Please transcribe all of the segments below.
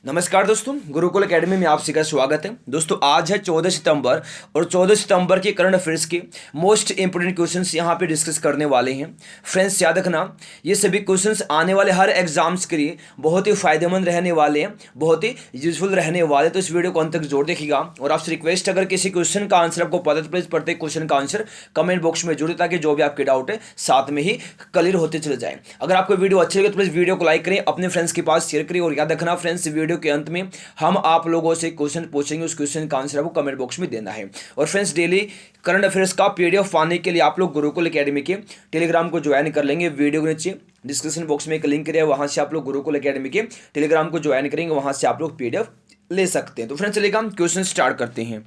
नमस्कार दोस्तों, गुरुकुल एकेडमी में आप सभी का स्वागत है। दोस्तों आज है 14 सितंबर और 14 सितंबर के करंट अफेयर्स के मोस्ट इंपोर्टेंट क्वेश्चंस यहाँ पे डिस्कस करने वाले हैं। फ्रेंड्स याद रखना, ये सभी क्वेश्चंस आने वाले हर एग्जाम्स के लिए बहुत ही फायदेमंद रहने वाले हैं, बहुत ही यूजफुल रहने वाले। तो इस वीडियो को अंत तक जोड़ देखिएगा और आपसे रिक्वेस्ट, अगर किसी क्वेश्चन का आंसर आपको पता तो प्लीज प्रत्येक क्वेश्चन का आंसर कमेंट बॉक्स में जोड़े, ताकि जो भी आपके डाउट है साथ में ही क्लियर होते चले जाए। अगर आपको वीडियो अच्छी लगे तो प्लीज वीडियो को लाइक करें, अपने फ्रेंड्स के पास शेयर करें। और याद रखना फ्रेंड्स, वीडियो के अंत में हम आप लोगों से क्वेश्चन पूछेंगे, उस क्वेश्चन का आंसर आपको कमेंट बॉक्स में देना है। और फ्रेंड्स डेली करंट अफेयर्स का पीडीएफ पाने के लिए आप लोग गुरुकुल एकेडमी के टेलीग्राम को ज्वाइन कर लेंगे। वीडियो के नीचे डिस्क्रिप्शन बॉक्स में एक लिंक है, वहां से आप लोग गुरुकुल एकेडमी के टेलीग्राम को ज्वाइन करेंगे, वहां से आप लोग पीडीएफ ले सकते हैं। तो फ्रेंड्स चलिएगा हम क्वेश्चन स्टार्ट करते हैं।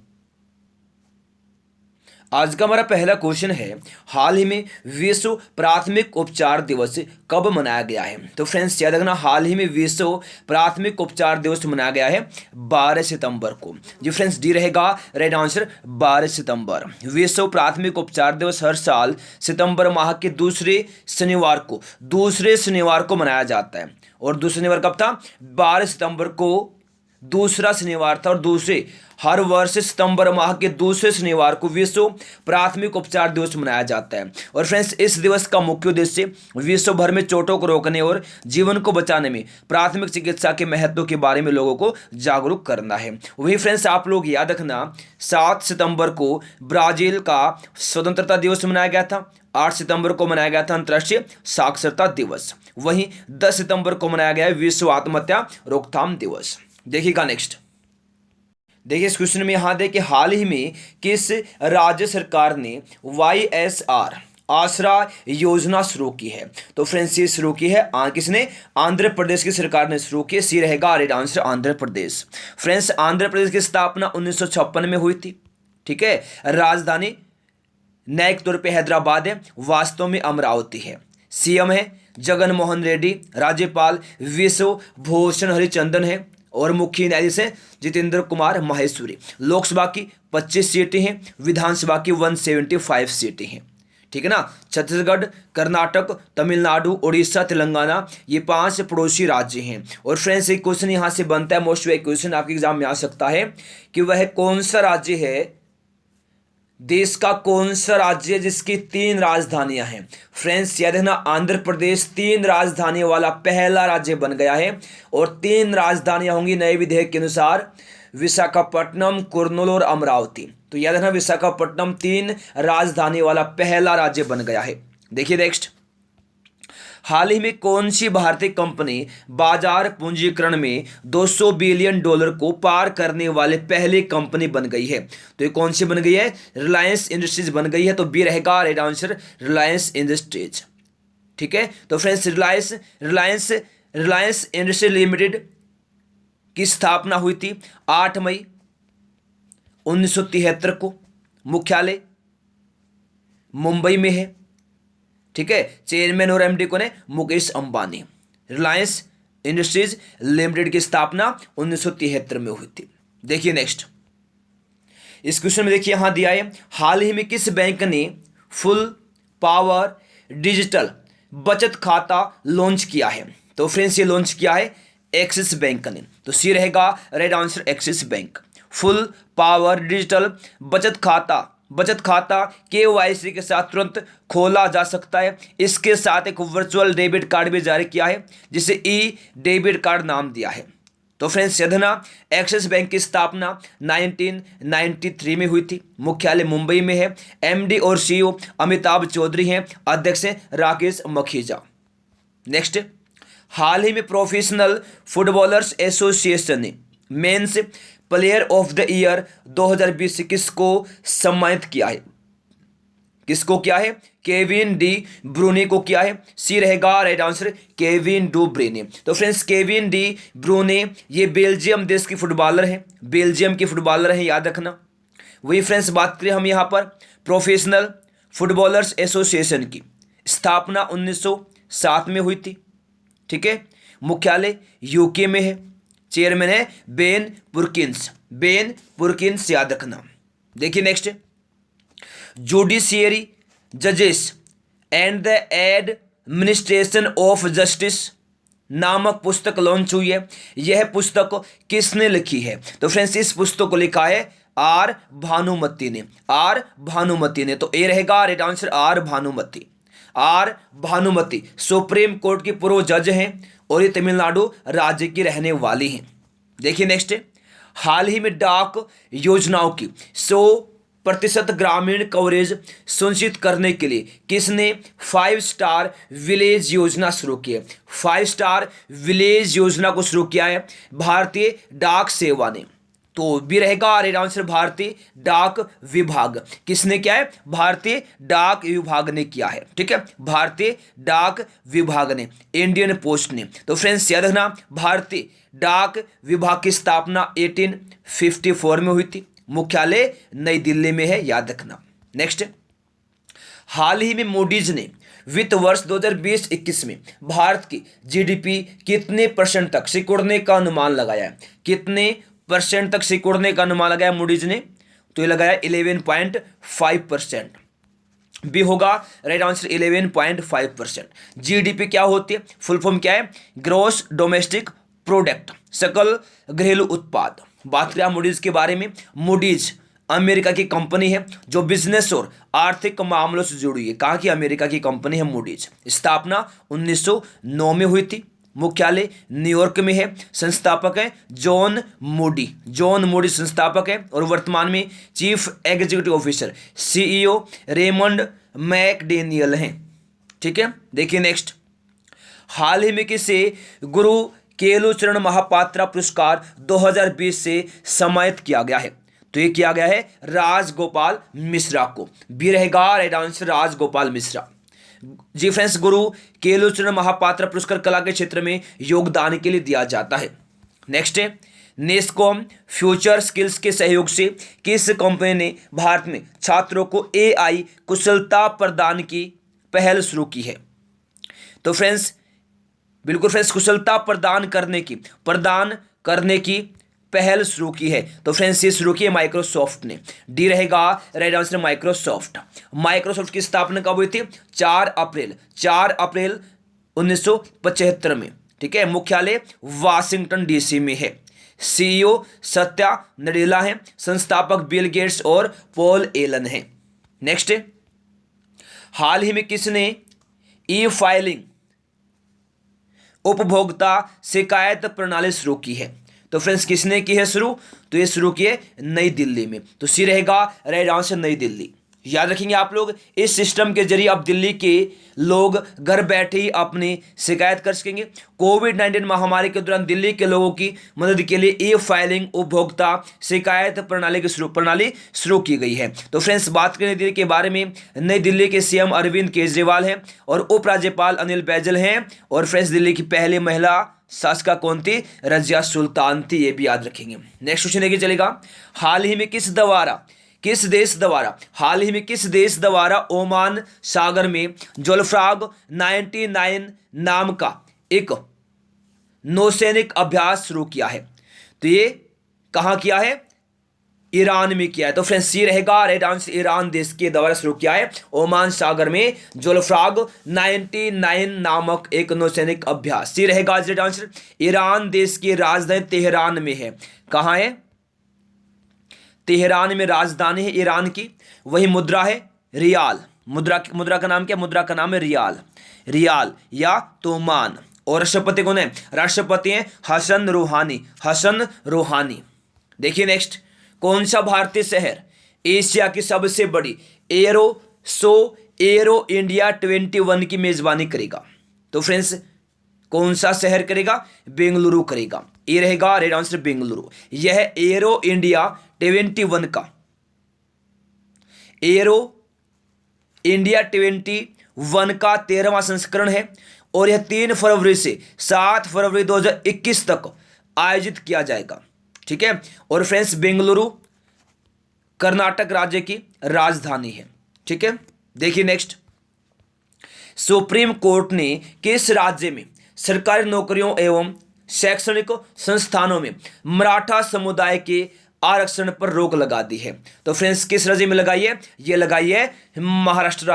आज का हमारा पहला क्वेश्चन है, हाल ही में विश्व प्राथमिक उपचार दिवस कब मनाया गया है? तो फ्रेंड्स याद रखना, हाल ही में विश्व प्राथमिक उपचार दिवस मनाया गया है 12 सितंबर को। जी फ्रेंड्स, डी रहेगा राइट आंसर 12 सितंबर। विश्व प्राथमिक उपचार दिवस हर साल सितंबर माह के दूसरे शनिवार को मनाया जाता है। और दूसरा शनिवार कब था? 12 सितंबर को दूसरा शनिवार था। और दूसरे हर वर्ष सितंबर माह के दूसरे शनिवार को विश्व प्राथमिक उपचार दिवस मनाया जाता है। और फ्रेंड्स इस दिवस का मुख्य उद्देश्य विश्व भर में चोटों को रोकने और जीवन को बचाने में प्राथमिक चिकित्सा के महत्व के बारे में लोगों को जागरूक करना है। वही फ्रेंड्स आप लोग याद रखना, 7 सितंबर को ब्राजील का स्वतंत्रता दिवस मनाया गया था। 8 सितंबर को मनाया गया था अंतर्राष्ट्रीय साक्षरता दिवस। वहीं 10 सितंबर को मनाया गया है विश्व आत्महत्या रोकथाम दिवस। देखिएगा नेक्स्ट, देखिए इस क्वेश्चन में यहां देखिए, हाल ही में किस राज्य सरकार ने YSR आसरा योजना शुरू की है? तो फ्रेंड्स ये शुरू की है किसने? आंध्र प्रदेश की सरकार ने शुरू की। सी रहेगा right answer Andhra Pradesh. Friends Andhra Pradesh की स्थापना 1956 में हुई थी। ठीक है, राजधानी न्यायिक तौर पे हैदराबाद है, वास्तव में अमरावती है। सीएम है जगन मोहन रेड्डी, राज्यपाल विश्व भूषण हरिचंदन है, और मुख्य न्यायाधीश है जितेंद्र कुमार माहेश्वरी। लोकसभा की 25 सीटें हैं, विधानसभा की 175 सीटें हैं। ठीक है ना। छत्तीसगढ़, कर्नाटक, तमिलनाडु, उड़ीसा, तेलंगाना, ये 5 पड़ोसी राज्य हैं। और फ्रेंड्स एक क्वेश्चन यहां से बनता है, मोस्ट क्वेश्चन आपके एग्जाम में आ सकता है कि वह कौन सा राज्य है, देश का कौन सा राज्य है जिसकी 3 राजधानियां हैं? फ्रेंड्स याद रखना, आंध्र प्रदेश 3 राजधानियों वाला पहला राज्य बन गया है। और 3 राजधानियां होंगी नए विधेयक के अनुसार, विशाखापट्टनम, कुर्नूल और अमरावती। तो याद रखना, विशाखापट्टनम 3 राजधानी वाला पहला राज्य बन गया है। देखिए नेक्स्ट, हाल ही में कौन सी भारतीय कंपनी बाजार पूंजीकरण में $200 बिलियन को पार करने वाले पहली कंपनी बन गई है? तो ये कौन सी बन गई है? रिलायंस इंडस्ट्रीज बन गई है। तो बी रहेगा राइट आंसर रिलायंस इंडस्ट्रीज। ठीक है, तो फ्रेंड्स रिलायंस इंडस्ट्रीज लिमिटेड की स्थापना हुई थी 8 मई 1973 को। मुख्यालय मुंबई में है। ठीक है, चेयरमैन और एमडी कौन है? मुकेश अंबानी। रिलायंस इंडस्ट्रीज लिमिटेड की स्थापना 1973 में हुई थी। देखिए नेक्स्ट, इस क्वेश्चन में देखिए यहां दिया है, हाल ही में किस बैंक ने फुल पावर डिजिटल बचत खाता लॉन्च किया है? तो फ्रेंड्स ये लॉन्च किया है एक्सिस बैंक ने। तो सी रहेगा right answer axis bank. Full power digital बचत खाता KYC के साथ तुरंत खोला जा सकता है। इसके साथ एक वर्चुअल डेबिट कार्ड भी जारी किया है, जिसे डेबिट कार्ड नाम दिया है। तो फ्रेंड्स याद एक्सिस बैंक की स्थापना 1993 में हुई थी। मुख्यालय मुंबई में है। MD और CEO अमिताभ चौधरी हैं, अध्यक्ष हैं राकेश मखीजा। नेक्स्ट, हाल ही में प्रोफेशनल फुटबॉलर्स एसोसिएशन ने men's player of the year 2020 किसको सम्मानित किया है? किसको किया है? केविन डी ब्रूने को किया है। सी रहेगा राइट आंसर केविन डू ब्रूने। तो फ्रेंड्स केविन डी ब्रूने ये बेल्जियम देश की फुटबॉलर हैं, बेल्जियम की फुटबॉलर हैं, याद रखना। वही फ्रेंड्स बात करें हम यहाँ पर प्रोफेशनल फुटबॉलर्स एसोसिएशन की स्थापना 1907 में हुई थी। ठीक है, मुख्यालय यूके में है। चेयरमैन है बेन पुरकिंस, याद रखना। देखिए नेक्स्ट, जुडिशियरी जजेस and the administration of justice नामक पुस्तक लॉन्च हुई है। यह पुस्तक किसने लिखी है? तो फ्रेंड्स इस पुस्तक को लिखा है आर भानुमति ने। आर भानुमति ने, तो ए रहेगा right answer R Bhanumathi. R Bhanumathi Supreme Court की पूर्व जज हैं और ये तमिलनाडु राज्य की रहने वाली हैं। देखिए नेक्स्ट, हाल ही में डाक योजनाओं की 100% ग्रामीण कवरेज सुनिश्चित करने के लिए किसने 5 स्टार विलेज योजना शुरू की है? 5 स्टार विलेज योजना को शुरू किया है भारतीय डाक सेवा ने। तो भी रहेगा राइट आंसर भारतीय डाक विभाग। किसने किया है? भारतीय डाक विभाग ने किया है। ठीक है, भारतीय डाक विभाग ने, इंडियन पोस्ट ने। तो फ्रेंड्स याद रखना, भारतीय डाक विभाग की स्थापना 1854 में हुई थी। मुख्यालय नई दिल्ली में है, याद रखना। नेक्स्ट, हाल ही में मूडीज ने वित्त वर्ष 2020-21 में भारत की जीडीपी कितने % तक सिकुड़ने का अनुमान लगाया है? कितने % तक सिकुड़ने का अनुमान लगाया मूडीज ने? तो ये लगाया 11.5%। बी होगा राइट आंसर 11.5%। जीडीपी क्या होती है? फुल फॉर्म क्या है? ग्रॉस डोमेस्टिक प्रोडक्ट, सकल घरेलू उत्पाद। बात करें मूडीज के बारे में, मूडीज अमेरिका की कंपनी है जो बिजनेस और आर्थिक मामलों से जुड़ी हुई है। कहाँ की? अमेरिका की कंपनी है मूडीज। स्थापना 1909 में हुई थी। मुख्यालय न्यूयॉर्क में है। संस्थापक है जॉन मूडी। जॉन मूडी संस्थापक है और वर्तमान में chief executive officer CEO Raymond McDaniel हैं। ठीक है, देखिए नेक्स्ट, हाल ही में किसे गुरु केलुचरण महापात्रा पुरस्कार 2020 से सम्मानित किया गया है? तो ये किया गया है राजगोपाल मिश्रा को। बी रहेगा राइट आंसर राजगोपाल मिश्रा। जी फ्रेंड्स, गुरु केलुचरण महापात्रा पुरस्कार कला के क्षेत्र में योगदान के लिए दिया जाता है। नेक्स्ट है, नेस्कॉम फ्यूचर स्किल्स के सहयोग से किस कंपनी ने भारत में छात्रों को एआई कुशलता प्रदान की पहल शुरू की है? तो फ्रेंड्स बिल्कुल फ्रेंड्स, कुशलता प्रदान करने की पहल शुरू की है। तो फ्रेंड्स ये शुरू की है माइक्रोसॉफ्ट ने। डी रहेगा राइट आंसर माइक्रोसॉफ्ट। माइक्रोसॉफ्ट की स्थापना कब हुई थी? 4 अप्रैल 1975 में। ठीक है, मुख्यालय वाशिंगटन डीसी में है। सीईओ सत्या नडेला है। संस्थापक बिल गेट्स और पॉल एलन है। नेक्स्ट, हाल ही में किसने ई फाइलिंग उपभोक्ता शिकायत प्रणाली शुरू की है? तो फ्रेंड्स किसने की है शुरू? तो ये शुरू की है नई दिल्ली में। तो सी रहेगा राइट आंसर नई दिल्ली। याद रखेंगे आप लोग, इस सिस्टम के जरिए अब दिल्ली के लोग घर बैठे ही अपनी शिकायत कर सकेंगे। कोविड-19 महामारी के दौरान दिल्ली के लोगों की मदद के लिए ई फाइलिंग उपभोक्ता शिकायत प्रणाली शुरू की गई है। तो फ्रेंड्स बात करें दिल्ली के बारे में, नई दिल्ली के सीएम अरविंद केजरीवाल हैं और उपराज्यपाल अनिल बैजल हैं। और फ्रेंड्स दिल्ली की पहली महिला शासिका कौन थी? रजिया सुल्तान थी, ये भी याद रखेंगे। नेक्स्ट क्वेश्चन देखिए चलेगा, हाल ही में किस देश द्वारा ओमान सागर में जुल्फ्राग 99 नाम का एक नौसैनिक अभ्यास शुरू किया है? तो ये कहाँ किया है? ईरान में किया है। तो फ्रेंड्स सी रहेगा राइट आंसर ईरान देश के द्वारा शुरू किया है ओमान सागर में जुल्फ्राग 99 नामक एक नौसैनिक अभ्यास। सी रहेगा राइट आंसर। ईरान देश की राजधानी तेहरान में है। कहाँ है? तेहरान में राजधानी है ईरान की। वही मुद्रा है रियाल। मुद्रा का नाम क्या? मुद्रा का नाम है रियाल या तोमान। और राष्ट्रपति कौन है? राष्ट्रपति हैं हसन रूहानी। देखिए नेक्स्ट, कौन सा भारतीय शहर एशिया की सबसे बड़ी एरो इंडिया 21 की मेजबानी करेगा? तो फ्रेंड्स कौन सा शहर करेगा? बेंगलुरु करेगा। ये रहेगा राइट आंसर बेंगलुरु। यह एरो इंडिया 21 का एरो इंडिया 21 का 13वां संस्करण है और यह 3 फरवरी से 7 फरवरी 2021 तक आयोजित किया जाएगा। ठीक है, और फ्रेंड्स बेंगलुरु कर्नाटक राज्य की राजधानी है। ठीक है, देखिए नेक्स्ट, सुप्रीम कोर्ट ने किस राज्य में सरकारी नौकरियों एवं शैक्षणिक संस्थानों में मराठा समुदाय के आरक्षण पर रोक लगा दी है? तो फ्रेंड्स किस राज्य में लगाई है? ये लगाई है महाराष्ट्र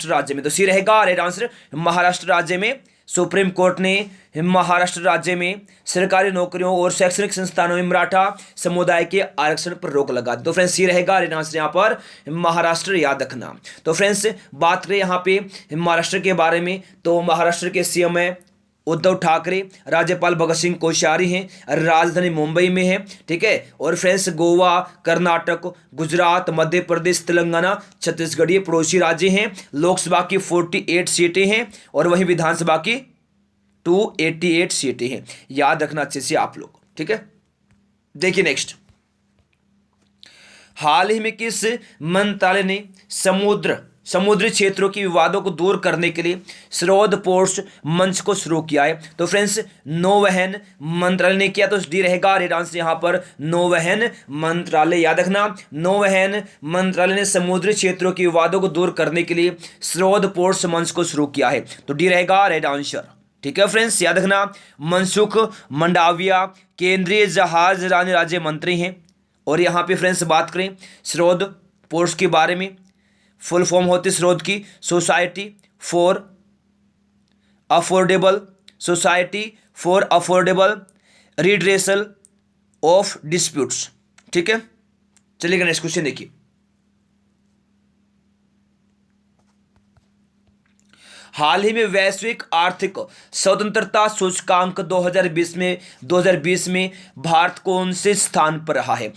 राज्य में। तो सी रहेगा राइट आंसर महाराष्ट्र राज्य में सुप्रीम कोर्ट ने महाराष्ट्र राज्य में सरकारी नौकरियों और शैक्षणिक संस्थानों में मराठा समुदाय के आरक्षण पर रोक लगा दी। तो फ्रेंड्स ये रहेगा राइट आंसर यहाँ पर महाराष्ट्र, याद रखना। तो फ्रेंड्स बात करें यहाँ पे महाराष्ट्र के बारे में, तो महाराष्ट्र के सीएम है उद्धव ठाकरे, राज्यपाल भगत सिंह कोश्यारी हैं, राजधानी मुंबई में है, ठीक है। और फ्रेंड्स गोवा, कर्नाटक, गुजरात, मध्य प्रदेश, तेलंगाना, छत्तीसगढ़ ये पड़ोसी राज्य हैं। लोकसभा की 48 सीटें हैं और वहीं विधानसभा की 288 सीटें हैं, याद रखना अच्छे से आप लोग, ठीक है। देखिए नेक्स्ट, हाल ही में किस मंत्रालय ने समुद्री क्षेत्रों के विवादों को दूर करने के लिए सरोद पोर्ट्स मंच को शुरू किया है? तो फ्रेंड्स नौवहन मंत्रालय ने किया, तो डी रहेगा राइट आंसर यहाँ पर नौवहन मंत्रालय, याद रखना। नौवहन मंत्रालय ने समुद्री क्षेत्रों के विवादों को दूर करने के लिए सरोद पोर्ट्स मंच को शुरू किया है, तो डी रहेगा राइट आंसर, ठीक है फ्रेंड्स, याद रखना। मनसुख मंडाविया केंद्रीय जहाज राज्य मंत्री हैं। और यहाँ पे फ्रेंड्स बात करें सरोद पोर्ट्स के बारे में, फुल फॉर्म होती है सरोद की society for affordable redressal of disputes, ठीक है। चलिए नेक्स्ट क्वेश्चन देखिए। हाल ही में वैश्विक आर्थिक स्वतंत्रता सूचकांक 2020 में भारत कौन से स्थान पर रहा है?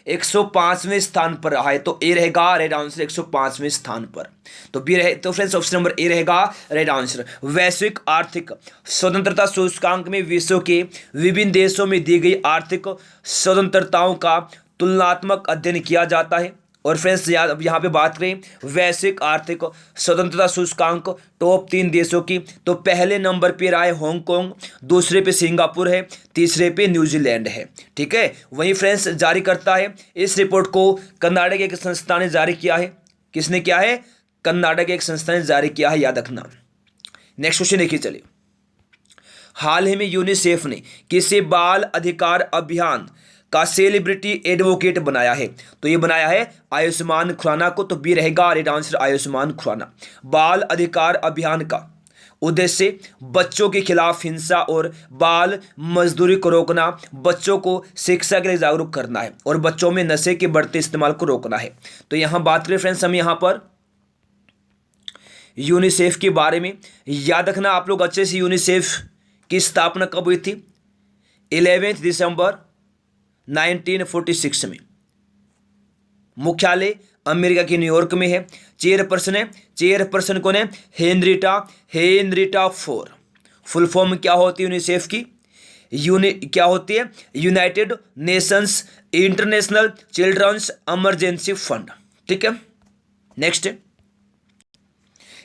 105वें स्थान पर रहा है, तो ए रहेगा राइट आंसर 105वें स्थान पर। तो बी रहे, तो फ्रेंड्स ऑप्शन नंबर ए रहेगा राइट आंसर। वैश्विक आर्थिक स्वतंत्रता सूचकांक में विश्व के विभिन्न देशों में दी गई आर्थिक स्वतंत्रताओं का तुलनात्मक अध्ययन किया जाता है। और फ्रेंड्स यहाँ पे बात करें वैश्विक आर्थिक स्वतंत्रता सूचकांक टॉप 3 देशों की, तो पहले नंबर पे रहा है हांगकांग, दूसरे पे सिंगापुर है, तीसरे पे न्यूजीलैंड है, ठीक है। वहीं फ्रेंड्स जारी करता है इस रिपोर्ट को कर्नाटक एक संस्था ने जारी किया है। किसने किया है? कर्नाटक एक संस्था ने जारी किया है, याद रखना। नेक्स्ट क्वेश्चन देखिए चलिए। हाल ही में यूनिसेफ ने किसे बाल अधिकार अभियान का सेलिब्रिटी एडवोकेट बनाया है? तो ये बनाया है आयुष्मान खुराना को, तो बी रहेगा राइट आंसर आयुष्मान खुराना। बाल अधिकार अभियान का उद्देश्य बच्चों के खिलाफ हिंसा और बाल मजदूरी को रोकना, बच्चों को शिक्षा के लिए जागरूक करना है और बच्चों में नशे के बढ़ते इस्तेमाल को रोकना है। तो यहाँ बात करें फ्रेंड्स हम यहाँ पर यूनिसेफ के बारे में, याद रखना आप लोग अच्छे से। यूनिसेफ की स्थापना कब हुई थी? 11 दिसंबर 1946 में। मुख्यालय अमेरिका के न्यूयॉर्क में है। चेयरपर्सन कौन है? Henrietta four. फुल फॉर्म क्या होती है यूनिसेफ की? क्या होती है? United Nations International Children's Emergency Fund, ठीक है। नेक्स्ट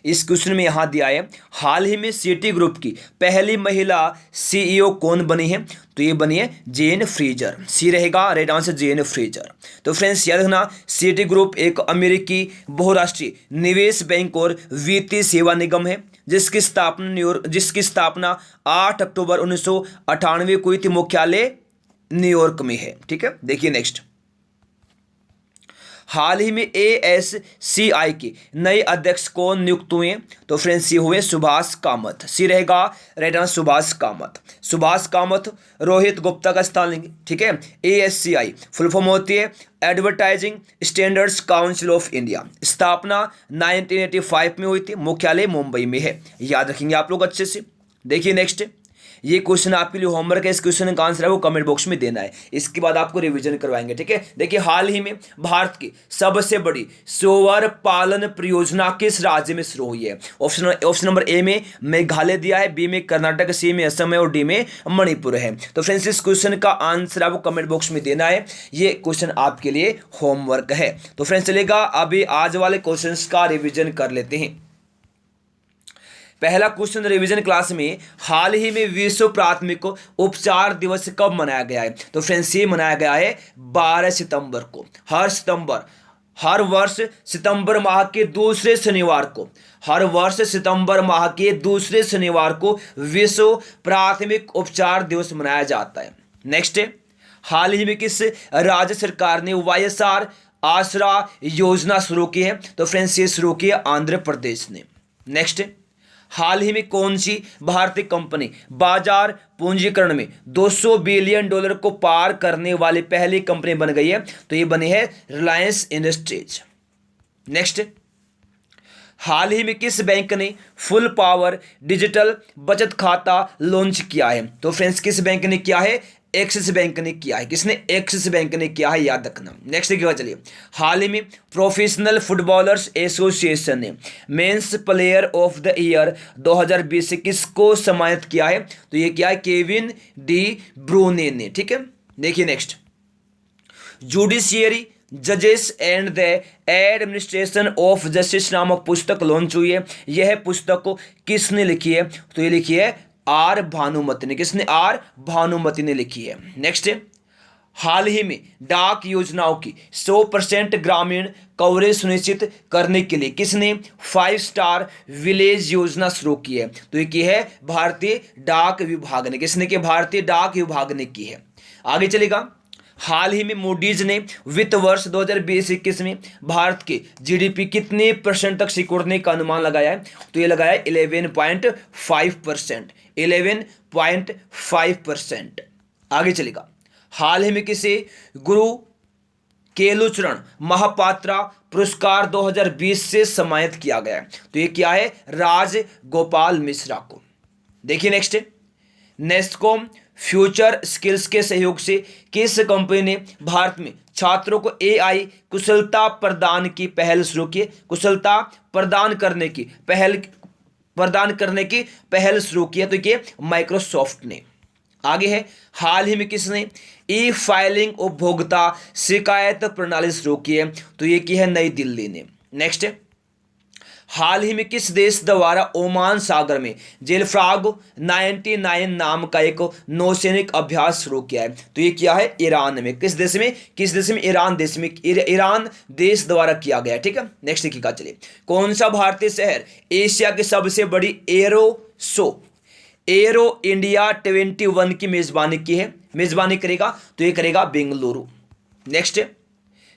इस क्वेश्चन में यहां दिया है हाल ही में सिटी ग्रुप की पहली महिला सीईओ कौन बनी है? तो ये बनी है जेन फ्रेजर, सी रहेगा राइट आंसर जैन फ्रेजर। तो फ्रेंड्स याद रखना सिटी ग्रुप एक अमेरिकी बहुराष्ट्रीय निवेश बैंक और वित्तीय सेवा निगम है जिसकी स्थापना 8 अक्टूबर 1998 को हुई थी। मुख्यालय न्यूयॉर्क में है, ठीक है। देखिए नेक्स्ट, हाल ही में ASCI के नए अध्यक्ष कौन नियुक्त हुए? तो फ्रेंड्स ये हुए सुभाष कामत, सी रहेगा राइट आंसर सुभाष कामत रोहित गुप्ता का स्थान लेंगे, ठीक है। ASCI फुल फॉर्म होती है advertising standards council of India, स्थापना 1985 में हुई थी, मुख्यालय मुंबई में है, याद रखेंगे आप लोग अच्छे से। देखिए नेक्स्ट, ये क्वेश्चन आपके लिए होमवर्क है, इस क्वेश्चन का आंसर है वो कमेंट बॉक्स में देना है, इसके बाद आपको रिवीजन करवाएंगे, ठीक है। देखिए हाल ही में भारत की सबसे बड़ी सूअर पालन परियोजना किस राज्य में शुरू हुई है? ऑप्शन नंबर ए में मेघालय दिया है, बी में कर्नाटक, सी में असम है और डी में मणिपुर है। तो फ्रेंड्स इस क्वेश्चन का आंसर आपको कमेंट बॉक्स में देना है, ये क्वेश्चन आपके लिए होमवर्क है। तो फ्रेंड्स चलेगा अभी आज वाले क्वेश्चन का रिविजन कर लेते हैं। पहला क्वेश्चन रिवीजन क्लास में, हाल ही में विश्व प्राथमिक उपचार दिवस कब मनाया गया है? तो फ्रेंड्स ये मनाया गया है 12 सितंबर को। हर वर्ष सितंबर माह के दूसरे शनिवार को विश्व प्राथमिक उपचार दिवस मनाया जाता है। नेक्स्ट, हाल ही में किस राज्य सरकार ने YSR आसरा योजना शुरू की है? तो फ्रेंड्स ये शुरू की है आंध्र प्रदेश ने। नेक्स्ट, हाल ही में कौन सी भारतीय कंपनी बाजार पूंजीकरण में $200 बिलियन को पार करने वाली पहली कंपनी बन गई है? तो ये बनी है रिलायंस इंडस्ट्रीज। नेक्स्ट, हाल ही में किस बैंक ने फुल पावर डिजिटल बचत खाता लॉन्च किया है? तो फ्रेंड्स किस बैंक ने किया है? एक्सिस बैंक ने किया है। किसने? एक्सिस बैंक ने किया है, याद रखना। नेक्स्ट क्या, चलिए, हाल ही में प्रोफेशनल फुटबॉलर्स एसोसिएशन ने men's player of the year 2020 से किसको सम्मानित किया है? तो ये क्या है? केविन डी ब्रूने ने। ठीक है, देखिए नेक्स्ट, जुडिशियरी जजेस and the administration of justice नामक पुस्तक लॉन्च हुई है। यह पुस्तक को किसने लिखी है? तो ये लिखी है आर भानुमति ने। किसने? आर भानुमति ने लिखी है। नेक्स्ट, हाल ही में डाक योजनाओं की 100% ग्रामीण कवरेज सुनिश्चित करने के लिए किसने 5 स्टार विलेज योजना शुरू की है? तो ये की है भारतीय डाक विभाग ने। किसने की? भारतीय डाक विभाग ने की है। आगे चलेगा, हाल ही में मूडीज ने वित्त वर्ष 2020-21 में भारत के जीडीपी कितने % तक सिकुड़ने का अनुमान लगाया है? तो ये लगाया 11.5%। 11.5%। आगे चलेगा, हाल ही में किसे गुरु केलुचरण महापात्रा पुरस्कार 2020 से सम्मानित किया गया है? तो ये क्या है? राज गोपाल मिश्रा को। देखिए नेक्स्ट, नेस्कॉम फ्यूचर स्किल्स के सहयोग से किस कंपनी ने भारत में छात्रों को एआई कुशलता प्रदान की पहल शुरू की? कुशलता प्रदान करने की पहल शुरू की है? तो ये माइक्रोसॉफ्ट ने। आगे है, हाल ही में किसने ई फाइलिंग उपभोक्ता शिकायत प्रणाली शुरू की है? तो ये की है नई दिल्ली ने। नेक्स्ट, हाल ही में किस देश द्वारा ओमान सागर में जेलफ्रॉग 99 नाम का एक नौसैनिक अभ्यास शुरू किया है? तो ये किया है ईरान में। किस देश में? ईरान देश में। ईरान देश द्वारा किया गया है। ठीक है, नेक्स्ट देखिए का, चलिए, कौन सा भारतीय शहर एशिया की सबसे बड़ी एरो इंडिया 21 की मेजबानी करेगा? तो ये करेगा बेंगलुरु। नेक्स्ट,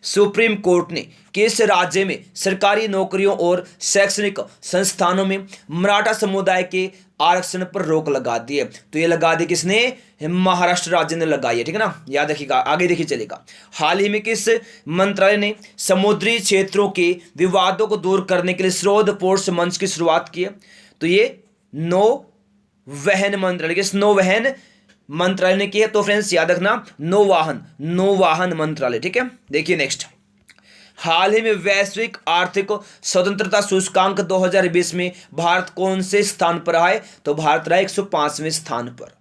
सुप्रीम कोर्ट ने किस राज्य में सरकारी नौकरियों और शैक्षणिक संस्थानों में मराठा समुदाय के आरक्षण पर रोक लगा दी है? तो ये लगा दी किसने? महाराष्ट्र राज्य ने लगाई है। ठीक है ना, याद रखिएगा। आगे देखिए चलेगा, हाल ही में किस मंत्रालय ने समुद्री क्षेत्रों के विवादों को दूर करने के लिए स्रोत पोर्ट्स मंच की शुरुआत की है? तो ये नौवहन मंत्रालय। किस? नौवहन मंत्रालय ने की है। तो फ्रेंड्स याद रखना, नौवाहन मंत्रालय। ठीक है, देखिए नेक्स्ट, हाल ही में वैश्विक आर्थिक स्वतंत्रता सूचकांक 2020 में भारत कौन से स्थान पर है? तो भारत रहा 105वें स्थान पर।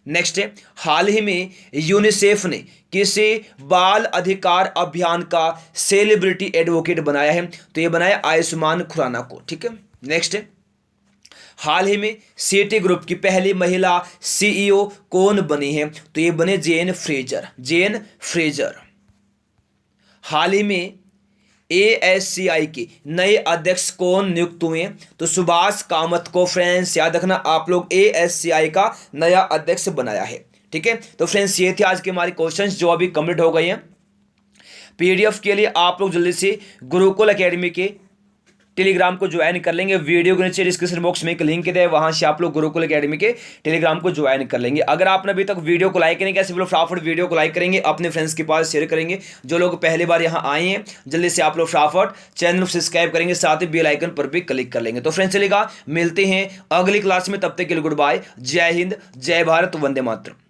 नेक्स्ट है, हाल ही में यूनिसेफ ने किसी बाल अधिकार अभियान का सेलिब्रिटी एडवोकेट बनाया है? तो ये बनाया आयुष्मान खुराना को। ठीक है, नेक्स्ट है, हाल ही में सिटी ग्रुप की पहली महिला सीईओ कौन बनी है? तो ये बने जेन फ्रेजर। हाल ही में एएससीआई के नए अध्यक्ष कौन नियुक्त हुए? तो सुभाष कामत को। फ्रेंड्स याद रखना, आप लोग एएससीआई का नया अध्यक्ष बनाया है। ठीक है, तो फ्रेंड्स ये थे आज के हमारे क्वेश्चंस जो अभी कंप्लीट हो गए हैं। पीडीएफ के लिए आप लोग जल्दी से गुरुकुल एकेडमी के टेलीग्राम को ज्वाइन कर लेंगे। वीडियो के नीचे डिस्क्रिप्शन बॉक्स में एक लिंक है, वहां से आप लोग गुरुकुल एकेडमी के टेलीग्राम को ज्वाइन कर लेंगे। अगर आपने अभी तक वीडियो को लाइक नहीं किया, सिर्फ फटाफट वीडियो को लाइक करेंगे, अपने फ्रेंड्स के पास शेयर करेंगे। जो लोग पहली बार यहां आए हैं, जल्दी से आप लोग फटाफट चैनल को सब्सक्राइब करेंगे, साथ ही बेल आइकन पर भी क्लिक कर लेंगे। तो फ्रेंड्स चलेगा, मिलते हैं अगली क्लास में, तब तक के लिए गुड बाय, जय हिंद, जय भारत, वंदे मातरम।